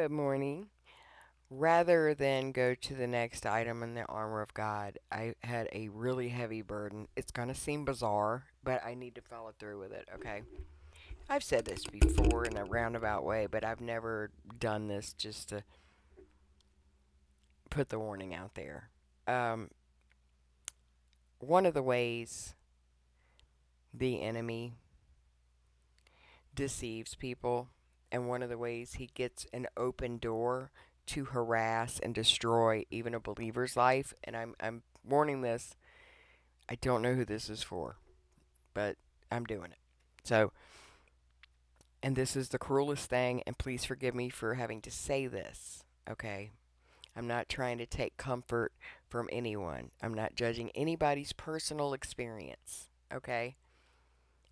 Good morning. Rather than go to the next item in the armor of God, I had a really heavy burden. It's going to seem bizarre, but I need to follow through with it, okay? I've said this before in a roundabout way, but I've never done this just to put the warning out there. Um, one of the ways the enemy deceives people, and one of the ways he gets an open door to harass and destroy even a believer's life, and I'm warning this. I don't know who this is for, but I'm doing it. So, and this is the cruelest thing, and please forgive me for having to say this, okay? I'm not trying to take comfort from anyone. I'm not judging anybody's personal experience, okay?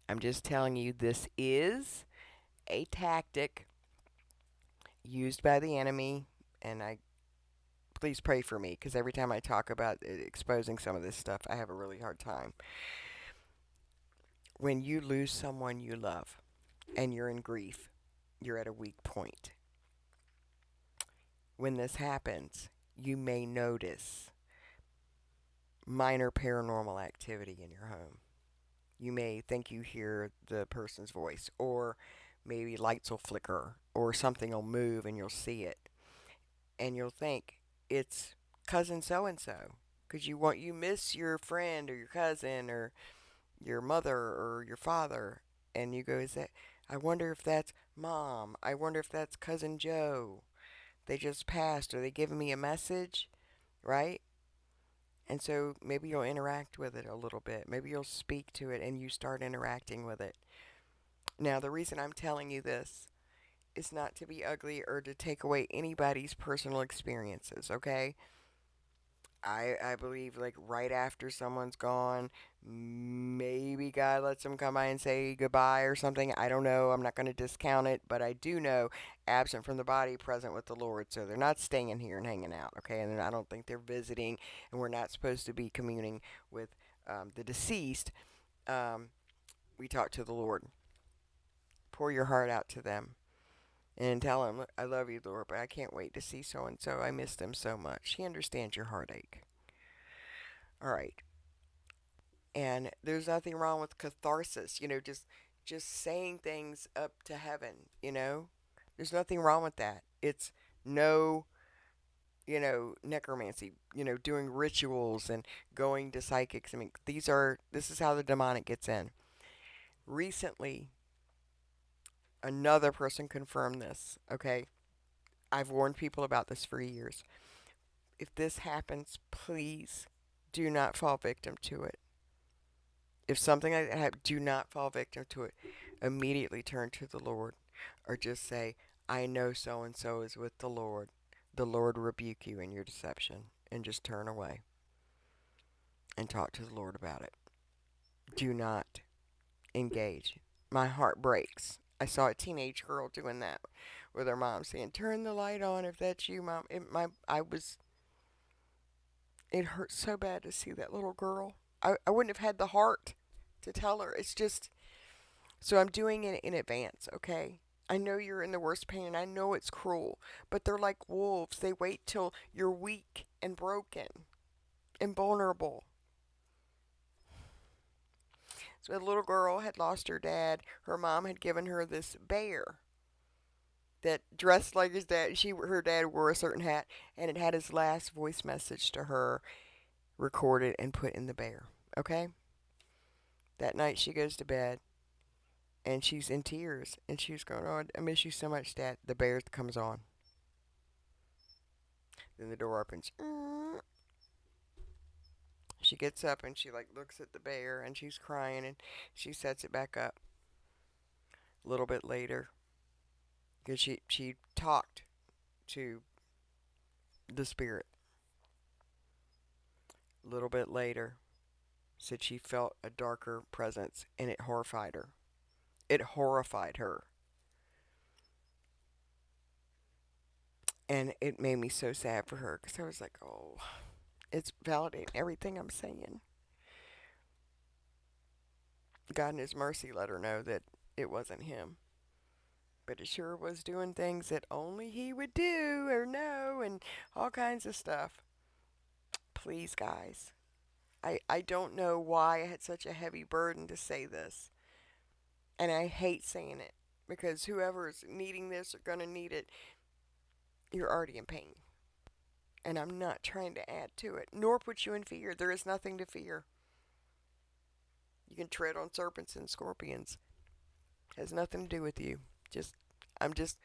I'm just telling you this is a tactic used by the enemy, and I please pray for me because every time I talk about exposing some of this stuff, I have a really hard time. When you lose someone you love and you're in grief, you're at a weak point. When this happens, you may notice minor paranormal activity in your home. You may think you hear the person's voice, or maybe lights will flicker, or something will move and you'll see it. And you'll think it's cousin so and so because you miss your friend or your cousin or your mother or your father, and you go, is that, I wonder if that's mom, I wonder if that's cousin Joe, they just passed, are they giving me a message, right? And so maybe you'll interact with it a little bit, maybe you'll speak to it and you start interacting with it. Now the reason I'm telling you this is not to be ugly or to take away anybody's personal experiences, okay? I believe like right after someone's gone, maybe God lets them come by and say goodbye or something. I don't know. I'm not going to discount it, but I do know absent from the body, present with the Lord. So they're not staying here and hanging out, okay? And I don't think they're visiting, and we're not supposed to be communing with the deceased. Um, we talk to the Lord. Pour your heart out to them. And tell him, I love you, Lord, but I can't wait to see so and so. I miss them so much. He understands your heartache. All right. And there's nothing wrong with catharsis, just saying things up to heaven, there's nothing wrong with that. It's no, necromancy, doing rituals and going to psychics. I mean, this is how the demonic gets in. Recently, another person confirmed this, okay? I've warned people about this for years. If this happens, please do not fall victim to it. If something like that happens, do not fall victim to it. Immediately turn to the Lord, or just say, I know so and so is with the Lord. The Lord rebuke you in your deception, and just turn away and talk to the Lord about it. Do not engage. My heart breaks. I saw a teenage girl doing that with her mom saying, turn the light on if that's you, mom. It hurt so bad to see that little girl. I wouldn't have had the heart to tell her. It's just, so I'm doing it in advance, okay? I know you're in the worst pain and I know it's cruel, but they're like wolves. They wait till you're weak and broken and vulnerable. So the little girl had lost her dad. Her mom had given her this bear that dressed like his dad. Her dad wore a certain hat, and it had his last voice message to her recorded and put in the bear. Okay? That night she goes to bed and she's in tears and she's going, oh, I miss you so much, Dad. The bear comes on. Then the door opens. She gets up and she like looks at the bear and she's crying and she sets it back up. A little bit later, because she talked to the spirit. A little bit later, said she felt a darker presence and it horrified her. It horrified her. And it made me so sad for her because I was like, oh, it's validating everything I'm saying. God in His mercy let her know that it wasn't him. but it sure was doing things that only he would do or know and all kinds of stuff. Please, guys. I don't know why I had such a heavy burden to say this. And I hate saying it because whoever's needing this or going to need it, you're already in pain. And I'm not trying to add to it, nor put you in fear. There is nothing to fear. You can tread on serpents and scorpions. It has nothing to do with you. I'm just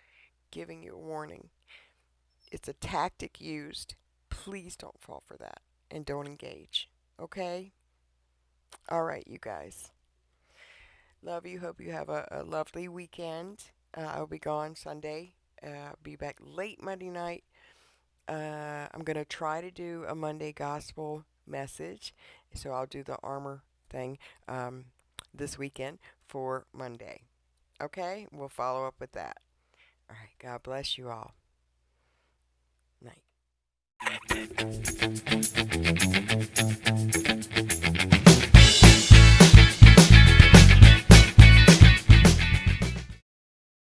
giving you a warning. It's a tactic used. Please don't fall for that and don't engage. Okay? All right, you guys. Love you. Hope you have a lovely weekend. I'll be gone Sunday. I'll be back late Monday night. I'm going to try to do a Monday gospel message. So I'll do the armor thing this weekend for Monday. Okay? We'll follow up with that. All right. God bless you all. Night.